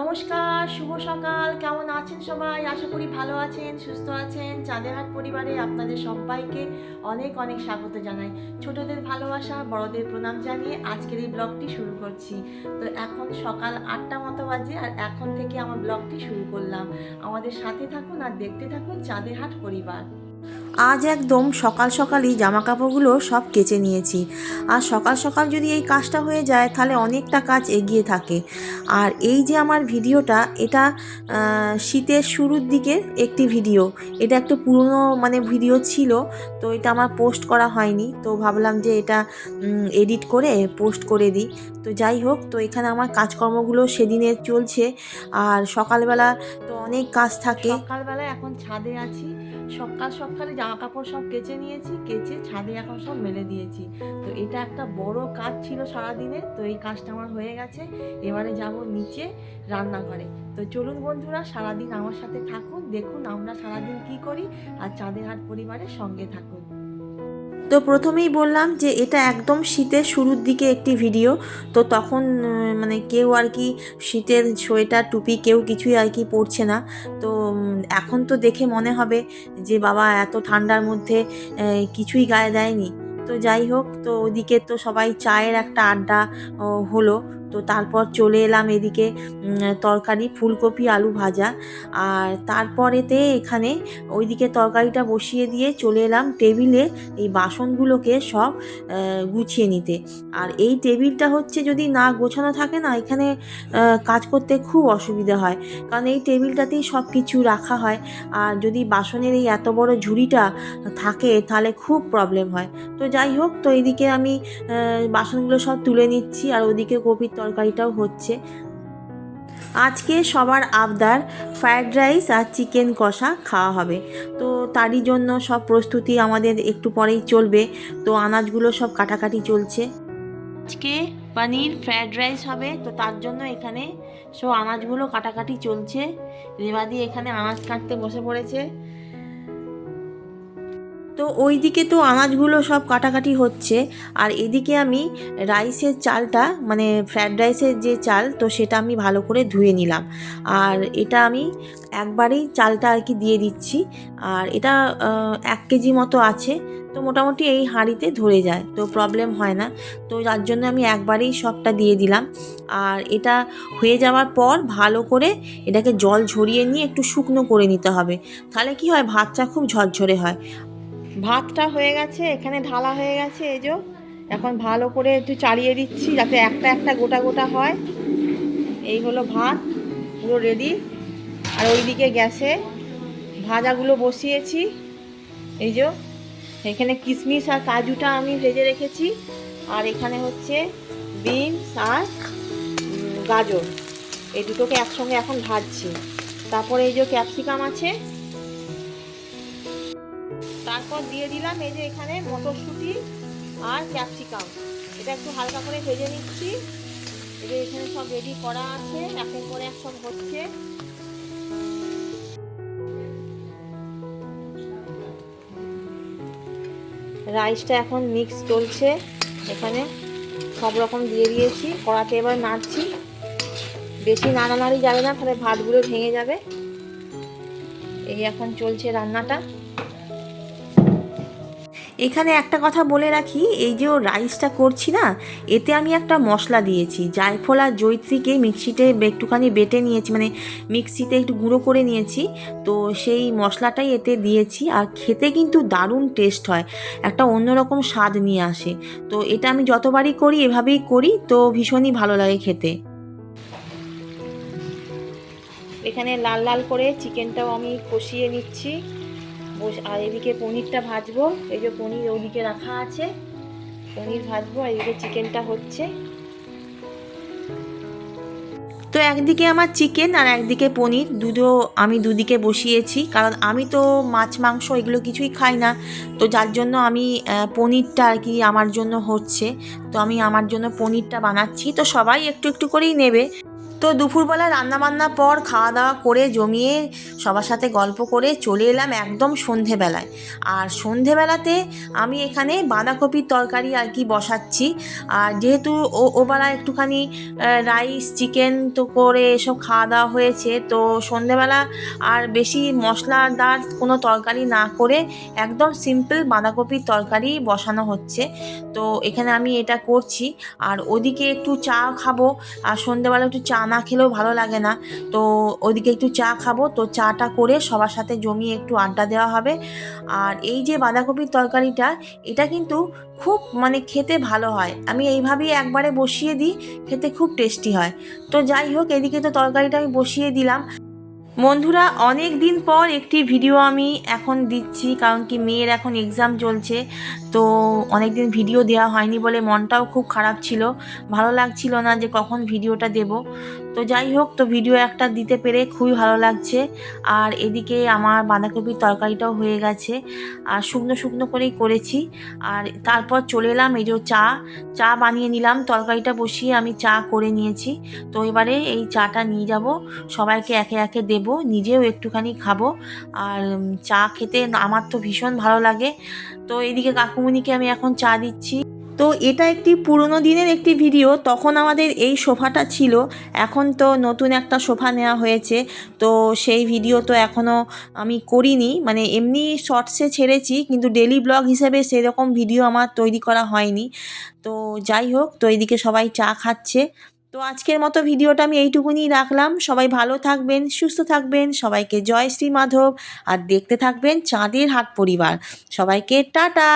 নমস্কার, শুভ সকাল। কেমন আছেন সবাই? আশা করি ভালো আছেন, সুস্থ আছেন। চাঁদেরহাট পরিবারে আপনাদের সব্বাইকে অনেক অনেক স্বাগত জানাই। ছোটদের ভালোবাসা, বড়দের প্রণাম জানিয়ে আজকের এই ব্লগটি শুরু করছি। তো এখন সকাল ৮টা মতো বাজে আর এখন থেকে আমার ব্লগটি শুরু করলাম। আমাদের সাথে থাকুন আর দেখতে থাকুন চাঁদেরহাট পরিবার। আজ একদম সকাল সকালই জামা কাপড়গুলো সব কেচে নিয়েছি। আর সকাল সকাল যদি এই কাজটা হয়ে যায় তাহলে অনেকটা কাজ এগিয়ে থাকে। আর এই যে আমার ভিডিওটা, এটা শীতের শুরুর দিকের একটি ভিডিও। এটা একটু পুরনো ভিডিও ছিল, তো এটা আমার পোস্ট করা হয়নি, তো ভাবলাম যে এটা এডিট করে পোস্ট করে দিই। তো যাই হোক, তো এখানে আমার কাজকর্মগুলো সেদিনে চলছে। আর সকালবেলা তো অনেক কাজ থাকে। সকালবেলা এখন ছাদে আছি। সকালে জামা কাপড় সব কেচে নিয়েছি, কেচে ছাদে এখন সব মেলে দিয়েছি। তো এটা একটা বড় কাজ ছিল সারাদিনে, তো এই কাজটা আমার হয়ে গেছে। এবারে যাব নিচে রান্নাঘরে। তো চলুন বন্ধুরা, সারাদিন আমার সাথে থাকুন, দেখুন আমরা সারাদিন কি করি, আর চাঁদেরহাট পরিবারের সঙ্গে থাকুন। তো প্রথমেই বললাম যে এটা একদম শীতের শুরুর দিকে একটি ভিডিও। তো তখন কেউ আর কি শীতের সোয়েটার টুপি কেউ কিছুই আর কি পরছে না। তো এখন তো দেখে মনে হবে যে বাবা এত ঠান্ডার মধ্যে কিছুই গায়ে দেয়নি। তো যাই হোক, তো ওদিকে তো সবাই চায়ের একটা আড্ডা হলো। তো তারপর চলে এলাম এদিকে তরকারি ফুলকপি আলু ভাজা। আর তারপরেতে এখানে ওইদিকে তরকারিটা বসিয়ে দিয়ে চলে এলাম টেবিলে এই বাসনগুলোকে সব গুছিয়ে নিতে। আর এই টেবিলটা হচ্ছে যদি না গোছানো থাকে না, এখানে কাজ করতে খুব অসুবিধা হয়, কারণ এই টেবিলটাতেই সব কিছু রাখা হয়। আর যদি বাসনের এই এত বড় ঝুড়িটা থাকে তাহলে খুব প্রবলেম হয়। তো যাই হোক, তো এদিকে আমি বাসনগুলো সব তুলে নিচ্ছি আর ওদিকে কপির তরকারিটাও হচ্ছে। আজকে সবার আবদার ফ্রায়েড রাইস আর চিকেন কষা খাওয়া হবে। তো তারই জন্য সব প্রস্তুতি আমাদের একটু পরেই চলবে। তো আনাজগুলো সব কাটাকাটি চলছে। আজকে পনির ফ্রায়েড রাইস হবে, তো তার জন্য এখানে সব আনাজগুলো কাটাকাটি চলছে। রেবাদি এখানে আনাজ কাটতে বসে পড়েছে। তো ওইদিকে তো আনাজগুলো সব কাটাকাটি হচ্ছে, আর এদিকে আমি রাইসের চালটা ফ্রায়েড রাইসের যে চাল, তো সেটা আমি ভালো করে ধুয়ে নিলাম। আর এটা আমি একবারেই চালটা আর কি দিয়ে দিচ্ছি। আর এটা 1 কেজি মতো আছে, তো মোটামুটি এই হাঁড়িতে ধরে যায়, তো প্রবলেম হয় না। তো যার জন্য আমি একবারেই সবটা দিয়ে দিলাম। আর এটা হয়ে যাওয়ার পর ভালো করে এটাকে জল ঝরিয়ে নিয়ে একটু শুকনো করে নিতে হবে, তাহলে কি হয় ভাতটা খুব ঝরঝরে হয়। ভাতটা হয়ে গেছে, এখানে ঢালা হয়ে গেছে, এই যে এখন ভালো করে একটু চালিয়ে দিচ্ছি যাতে একটা একটা গোটা গোটা হয়। এই হলো ভাত, পুরো রেডি। আর ওইদিকে গ্যাসে ভাজাগুলো বসিয়েছি। এই যে এখানে কিশমিশ আর কাজুটা আমি ভেজে রেখেছি। আর এখানে হচ্ছে বিনস আর গাজর, এই দুটোকে একসঙ্গে এখন ভাজছি। তারপরে এই যে ক্যাপসিকাম আছে, তারপর দিয়ে দিলাম এই যে এখানে মটরশুঁটি আর ক্যাপসিকাম। এটা একটু হালকা করে ভেজে নিচ্ছি। এই যে এখানে সব রেডি করা আছে, একের পর এক সব হচ্ছে। রাইসটা এখন মিক্স চলছে, এখানে সব রকম দিয়ে দিয়েছি কড়াতে। এবার নাড়ছি, বেশি নাড়ানাড়ি যাবে না, তাহলে ভাতগুলো ভেঙে যাবে। এই এখন চলছে রান্নাটা। এখানে একটা কথা বলে রাখি, এই যে রাইসটা করছি না, এতে আমি একটা মশলা দিয়েছি, জায়ফল আর জয়িত্রীকে মিক্সিতে একটুখানি বেটে নিয়েছি, মিক্সিতে একটু গুঁড়ো করে নিয়েছি। তো সেই মশলাটাই এতে দিয়েছি, আর খেতে কিন্তু দারুণ টেস্ট হয়, একটা অন্যরকম স্বাদ নিয়ে আসে। তো এটা আমি যতবারই করি এভাবেই করি, তো ভীষণই ভালো লাগে খেতে। এখানে লাল লাল করে চিকেনটাও আমি কষিয়ে নিচ্ছি। আর এদিকে পনিরটা ভাজবো, এই যে পনির ওদিকে রাখা আছে, পনির ভাজবো, আর এদিকে চিকেনটা হচ্ছে। তো একদিকে আমার চিকেন আর একদিকে পনির, আমি দুদিকে বসিয়েছি, কারণ আমি তো মাছ মাংস এগুলো কিছুই খাই না। তো যার জন্য আমি পনিরটা আর কি আমার জন্য হচ্ছে, তো আমি আমার জন্য পনিরটা বানাচ্ছি। তো সবাই একটু একটু করেই নেবে। তো দুপুরবেলা রান্নাবান্নার পর খাওয়া দাওয়া করে জমিয়ে সবার সাথে গল্প করে চলে এলাম একদম সন্ধেবেলায়। আর সন্ধেবেলাতে আমি এখানে বাঁধাকপির তরকারি আর কি বসাচ্ছি। আর যেহেতু ওবেলা একটুখানি রাইস চিকেন তো করে এসব খাওয়া দাওয়া হয়েছে, তো সন্ধেবেলা আর বেশি মশলাদার কোনো তরকারি না করে একদম সিম্পল বাঁধাকপির তরকারি বসানো হচ্ছে। তো এখানে আমি এটা করছি। আর ওদিকে একটু চা খাবো, আর সন্ধেবেলা একটু চা না খেলেও ভালো লাগে না। তো ওদিকে একটু চা খাবো, তো চাটা করে সবার সাথে জমিয়ে একটু আড্ডা দেওয়া হবে। আর এই যে বাঁধাকপির তরকারিটা, এটা কিন্তু খুব মানে খেতে ভালো হয়। আমি এইভাবেই একবারে বসিয়ে দিই, খেতে খুব টেস্টি হয়। তো যাই হোক, এদিকে তো তরকারিটা আমি বসিয়ে দিলাম। বন্ধুরা, অনেক দিন পর একটি ভিডিও আমি এখন দিচ্ছি, কারণ কি মেয়ের এখন এক্সাম চলছে। তো অনেক দিন ভিডিও দেওয়া হয়নি বলে মনটাও খুব খারাপ ছিল, ভালো লাগছিল না যে কখন ভিডিওটা দেব। তো যাই হোক, তো ভিডিও একটা দিতে পেরে খুবই ভালো লাগছে। আর এদিকে আমার বাঁধাকপির তরকারিটাও হয়ে গেছে, আর শুকনো শুকনো করেই করেছি। আর তারপর চলে এলাম, এই যে চা বানিয়ে নিলাম, তরকারিটা বসিয়ে আমি চা করে নিয়েছি। তো এবারে এই চাটা নিয়ে যাব, সবাইকে একে একে দেব, নিজেও একটুখানি খাবো। আর চা খেতে আমার তো ভীষণ ভালো লাগে। তো এদিকে কাকুমণিকে আমি এখন চা দিচ্ছি। তো এটা একটি পুরনো দিনের একটি ভিডিও, তখন আমাদের এই সোফাটা ছিল, এখন তো নতুন একটা সোফা নেওয়া হয়েছে। তো সেই ভিডিও তো এখনও আমি করিনি, মানে এমনি শর্টসে ছেড়েছি, কিন্তু ডেলি ব্লগ হিসেবে সেরকম ভিডিও আমার তৈরি করা হয়নি। তো যাই হোক, তো এইদিকে সবাই চা খাচ্ছে। তো আজকের মতো ভিডিওটা আমি এইটুকুনি রাখলাম। সবাই ভালো থাকবেন, সুস্থ থাকবেন, সবাইকে জয় শ্রী মাধব। আর দেখতে থাকবেন চাঁদের হাট পরিবার। সবাইকে টাটা।